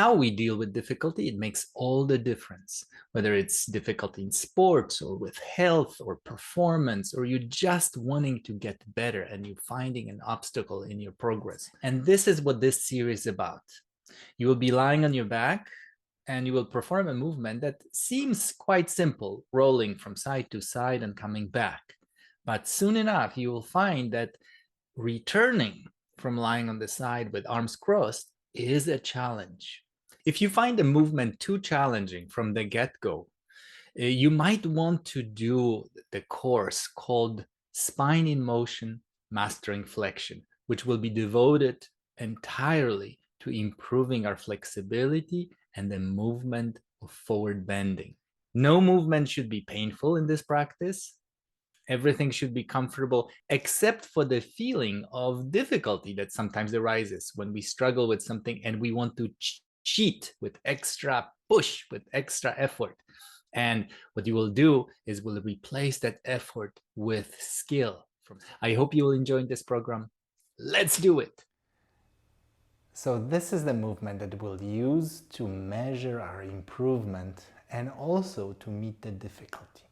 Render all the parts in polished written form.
how we deal with difficulty, it makes all the difference. Whether it's difficulty in sports or with health or performance, or you just wanting to get better and you finding an obstacle in your progress. And this is what this series is about. You will be lying on your back and you will perform a movement that seems quite simple, rolling from side to side and coming back. But soon enough, you will find that returning from lying on the side with arms crossed is a challenge. If you find the movement too challenging from the get-go, you might want to do the course called Spine in Motion Mastering Flexion, which will be devoted entirely to improving our flexibility and the movement of forward bending. No movement should be painful in this practice. Everything should be comfortable, except for the feeling of difficulty that sometimes arises when we struggle with something and we want to cheat with extra push, with extra effort. And what you will do is will replace that effort with skill. I hope you will enjoy this program. Let's do it. So this is the movement that we'll use to measure our improvement and also to meet the difficulty.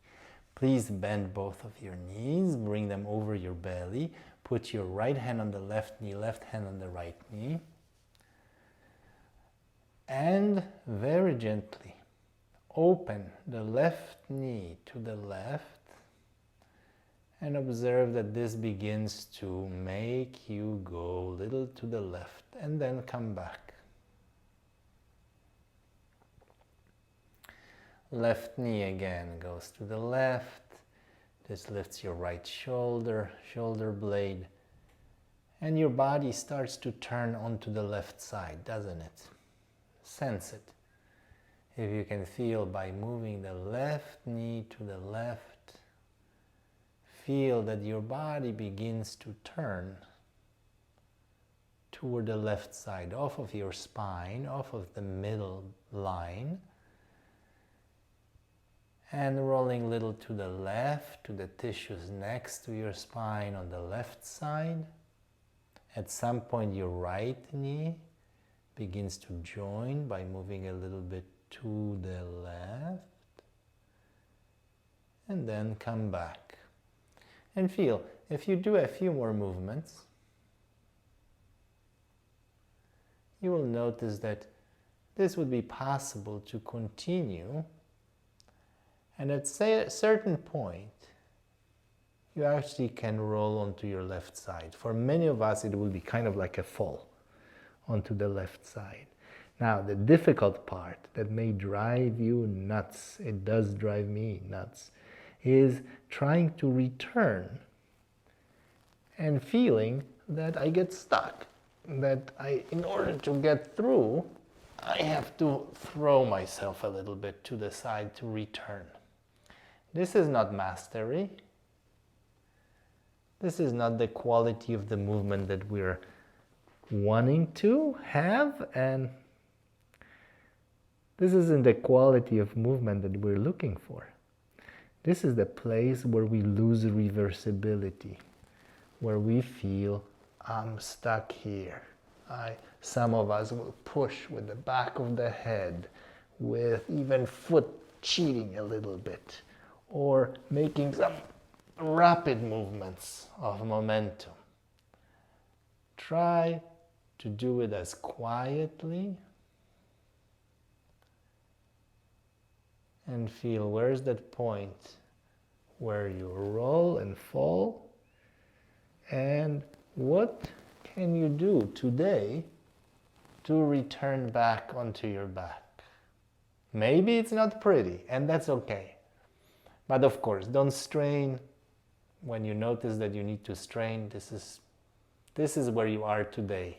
Please bend both of your knees, bring them over your belly, put your right hand on the left knee, left hand on the right knee, and very gently open the left knee to the left and observe that this begins to make you go a little to the left and then come back. Left knee again goes to the left. This lifts your right shoulder, shoulder blade, and your body starts to turn onto the left side, doesn't it? Sense it. If you can feel by moving the left knee to the left, feel that your body begins to turn toward the left side, off of your spine, off of the middle line, and rolling a little to the left, to the tissues next to your spine on the left side. At some point, your right knee begins to join by moving a little bit to the left, and then come back. And feel, if you do a few more movements, you will notice that this would be possible to continue. And at a certain point, you actually can roll onto your left side. For many of us, it will be kind of like a fall onto the left side. Now, the difficult part that may drive you nuts, it does drive me nuts, is trying to return and feeling that I get stuck, that in order to get through, I have to throw myself a little bit to the side to return. This is not mastery. This is not the quality of the movement that we're wanting to have, and this isn't the quality of movement that we're looking for. This is the place where we lose reversibility, where we feel, I'm stuck here. Some of us will push with the back of the head, with even foot cheating a little bit, or making some rapid movements of momentum. Try to do it as quietly and feel where's that point where you roll and fall, and what can you do today to return back onto your back. Maybe it's not pretty, and that's okay. But of course, don't strain. When you notice that you need to strain, this is where you are today.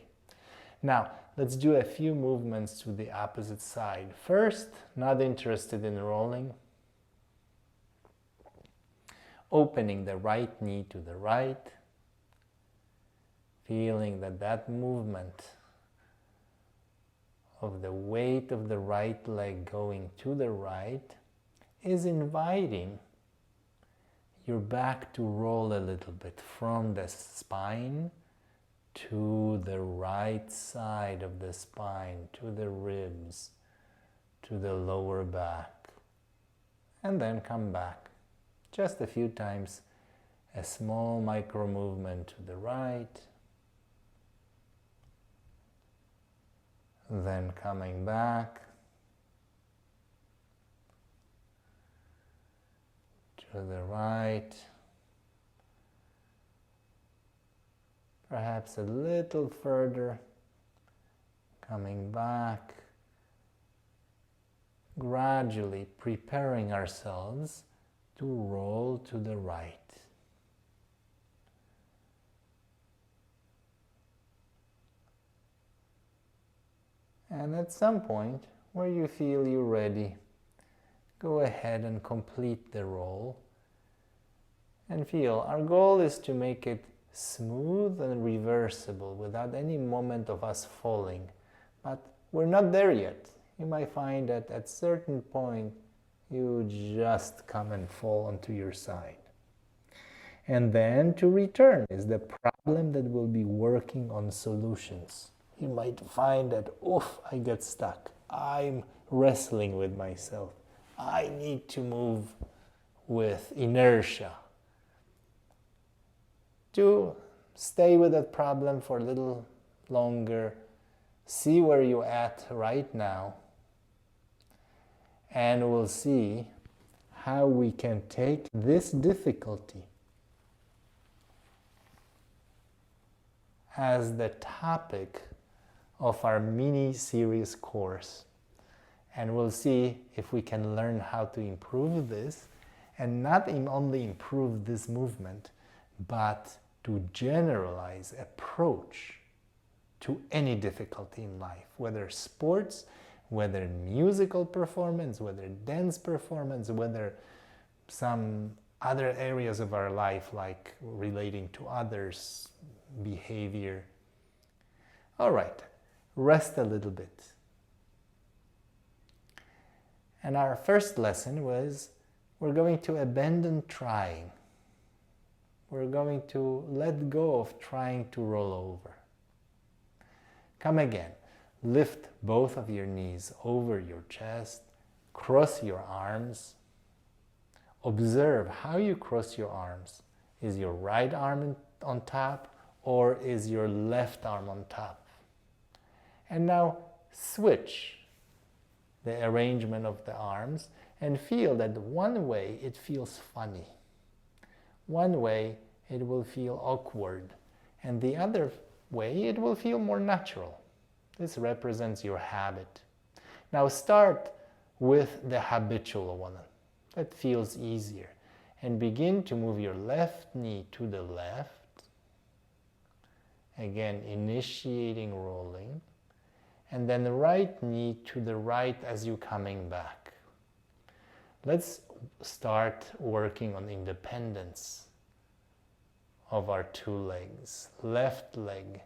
Now, let's do a few movements to the opposite side. First, not interested in rolling. Opening the right knee to the right. Feeling that movement of the weight of the right leg going to the right is inviting your back to roll a little bit from the spine to the right side of the spine, to the ribs, to the lower back, and then come back. Just a few times, a small micro movement to the right, then coming back to the right, perhaps a little further, coming back, gradually preparing ourselves to roll to the right. And at some point where you feel you're ready, go ahead and complete the roll. And feel, our goal is to make it smooth and reversible without any moment of us falling. But we're not there yet. You might find that at certain point you just come and fall onto your side. And then to return is the problem that will be working on solutions. You might find that, oof, I get stuck. I'm wrestling with myself. I need to move with inertia. To stay with that problem for a little longer, see where you're at right now, and we'll see how we can take this difficulty as the topic of our mini-series course. And we'll see if we can learn how to improve this, and not only improve this movement, but to generalize approach to any difficulty in life, whether sports, whether musical performance, whether dance performance, whether some other areas of our life like relating to others, behavior. All right, rest a little bit. And our first lesson was we're going to abandon trying. We're going to let go of trying to roll over. Come again. Lift both of your knees over your chest. Cross your arms. Observe how you cross your arms. Is your right arm on top or is your left arm on top? And now switch the arrangement of the arms and feel that one way it feels funny. One way it will feel awkward, and the other way it will feel more natural. This represents your habit. Now start with the habitual one that feels easier, and begin to move your left knee to the left. Again, initiating rolling, and then the right knee to the right as you're coming back. Let's start working on independence of our two legs. Left leg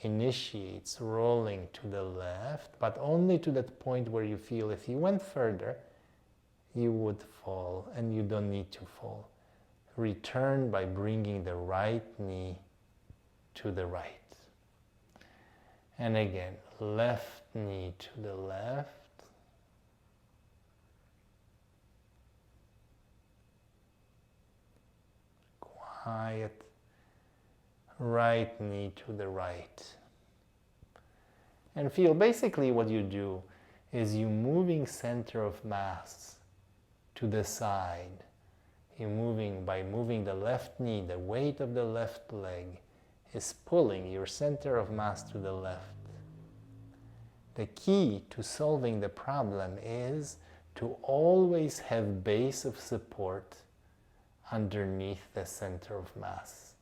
initiates rolling to the left, but only to that point where you feel if you went further, you would fall, and you don't need to fall. Return by bringing the right knee to the right. And again, left knee to the left. Quiet. Right knee to the right. And feel basically what you do is you moving center of mass to the side. You're moving by moving the left knee, the weight of the left leg is pulling your center of mass to the left. The key to solving the problem is to always have base of support underneath the center of mass.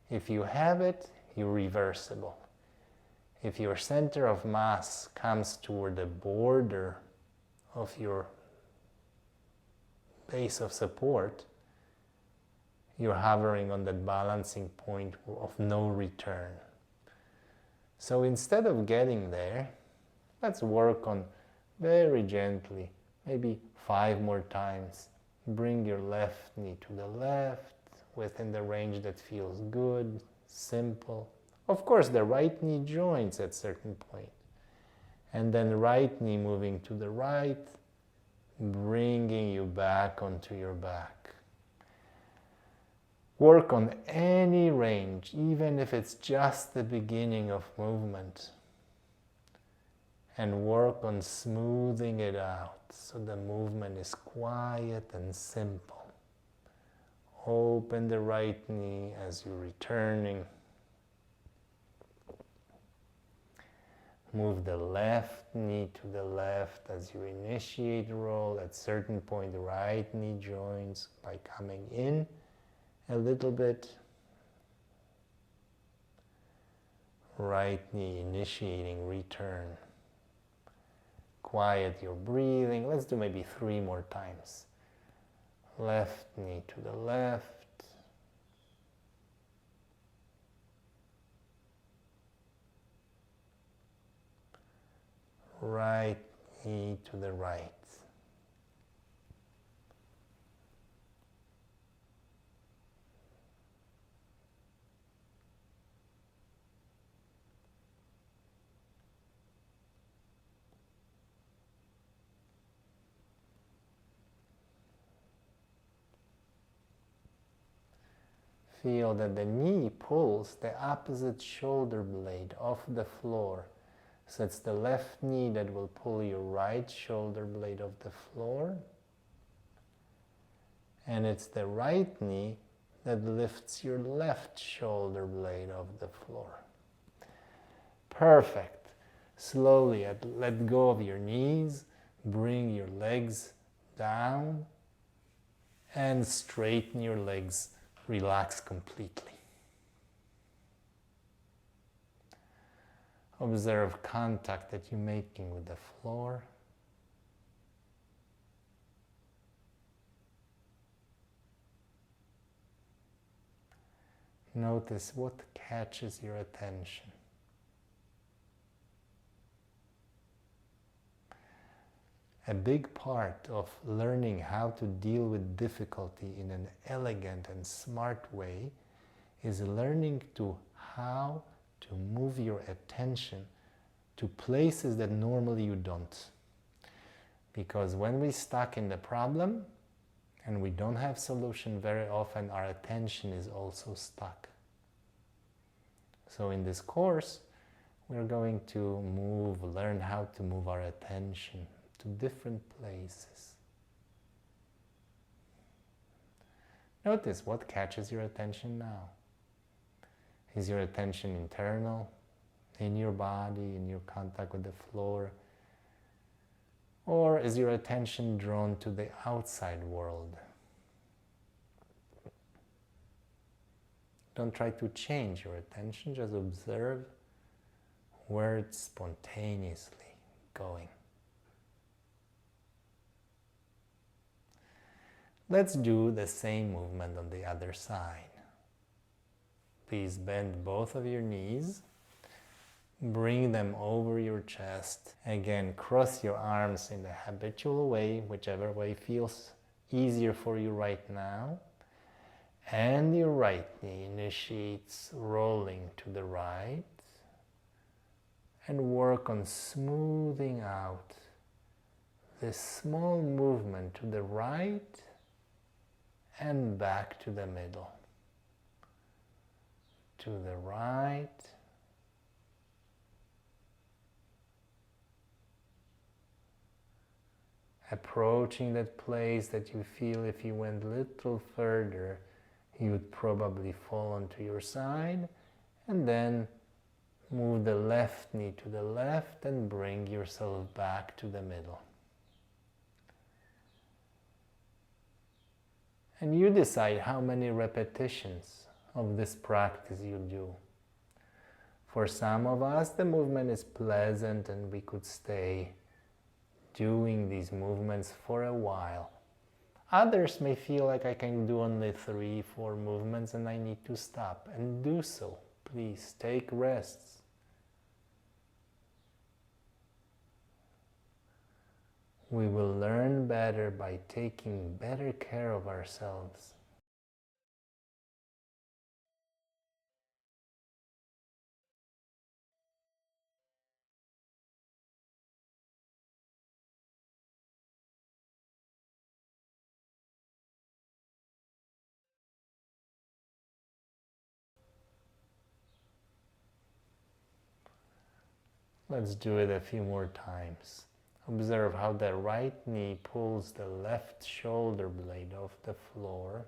If you have it, you're reversible. If your center of mass comes toward the border of your base of support, you're hovering on that balancing point of no return. So instead of getting there, let's work on very gently, maybe 5 more times. Bring your left knee to the left, within the range that feels good, simple. Of course, the right knee joins at a certain point. And then right knee moving to the right, bringing you back onto your back. Work on any range, even if it's just the beginning of movement. And work on smoothing it out so the movement is quiet and simple. Open the right knee as you're returning. Move the left knee to the left as you initiate roll. At a certain point, the right knee joins by coming in a little bit. Right knee initiating return. Quiet your breathing. Let's do maybe 3 more times. Left knee to the left. Right knee to the right. Feel that the knee pulls the opposite shoulder blade off the floor. So it's the left knee that will pull your right shoulder blade off the floor. And it's the right knee that lifts your left shoulder blade off the floor. Perfect. Slowly let go of your knees. Bring your legs down and straighten your legs. Relax completely. Observe contact that you're making with the floor. Notice what catches your attention. A big part of learning how to deal with difficulty in an elegant and smart way is learning how to move your attention to places that normally you don't. Because when we're stuck in the problem and we don't have solution, very often our attention is also stuck. So in this course, we're going to learn how to move our attention to different places. Notice what catches your attention now. Is your attention internal, in your body, in your contact with the floor? Or is your attention drawn to the outside world? Don't try to change your attention, just observe where it's spontaneously going. Let's do the same movement on the other side. Please bend both of your knees. Bring them over your chest. Again, cross your arms in the habitual way, whichever way feels easier for you right now. And your right knee initiates rolling to the right. And work on smoothing out this small movement to the right and back to the middle. To the right. Approaching that place that you feel if you went a little further, you would probably fall onto your side, and then move the left knee to the left and bring yourself back to the middle. And you decide how many repetitions of this practice you do. For some of us, the movement is pleasant and we could stay doing these movements for a while. Others may feel like I can do only 3-4 movements and I need to stop, and do so. Please take rests. We will learn better by taking better care of ourselves. Let's do it a few more times. Observe how the right knee pulls the left shoulder blade off the floor,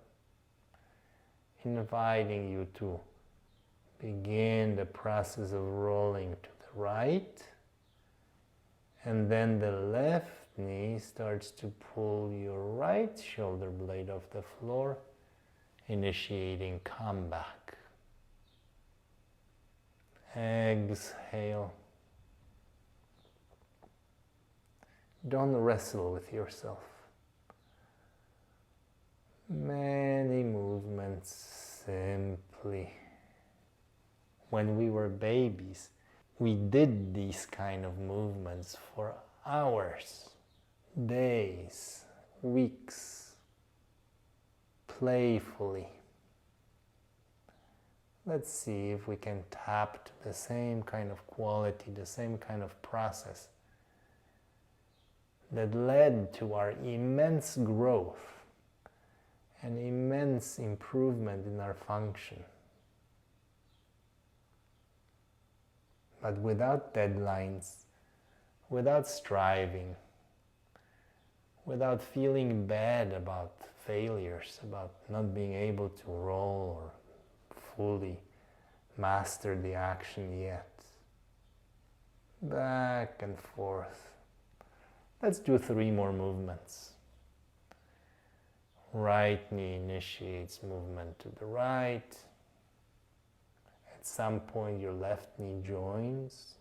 inviting you to begin the process of rolling to the right, and then the left knee starts to pull your right shoulder blade off the floor, initiating comeback. Exhale. Don't wrestle with yourself. Many movements simply. When we were babies, we did these kind of movements for hours, days, weeks, playfully. Let's see if we can tap to the same kind of quality, the same kind of process that led to our immense growth and immense improvement in our function. But without deadlines, without striving, without feeling bad about failures, about not being able to roll or fully master the action yet. Back and forth. Let's do 3 more movements. Right knee initiates movement to the right. At some point your left knee joins.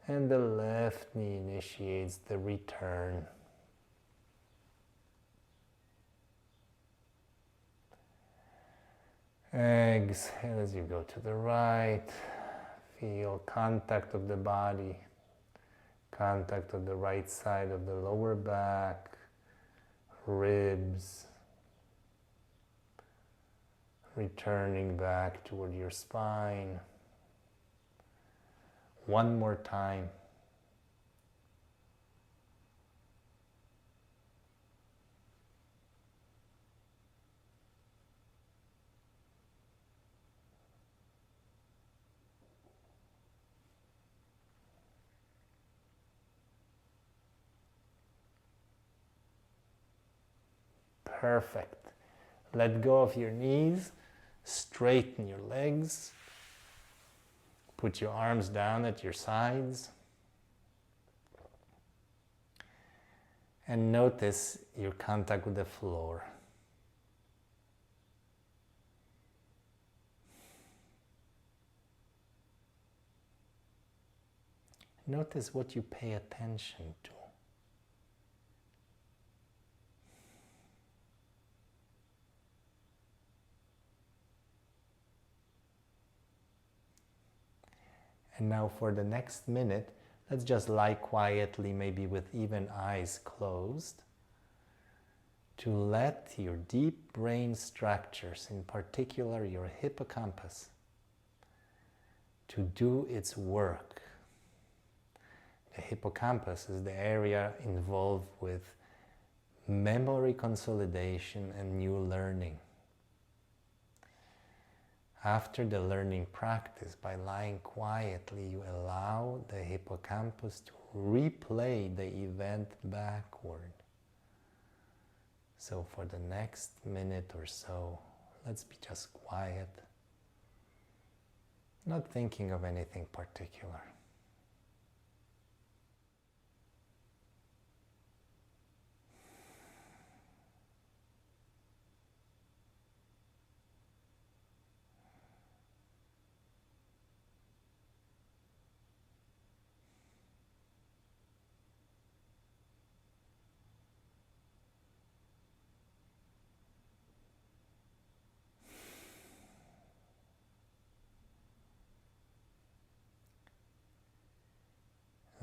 And the left knee initiates the return. Exhale as you go to the right. Feel contact of the body. Contact of the right side of the lower back, ribs, returning back toward your spine. One more time. Perfect. Let go of your knees, straighten your legs, put your arms down at your sides, and notice your contact with the floor. Notice what you pay attention to. And now for the next minute, let's just lie quietly, maybe with even eyes closed, to let your deep brain structures, in particular your hippocampus, to do its work. The hippocampus is the area involved with memory consolidation and new learning. After the learning practice, by lying quietly, you allow the hippocampus to replay the event backward. So for the next minute or so, let's be just quiet, not thinking of anything particular.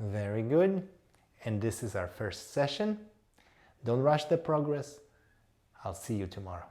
Very good. And this is our first session. Don't rush the progress. I'll see you tomorrow.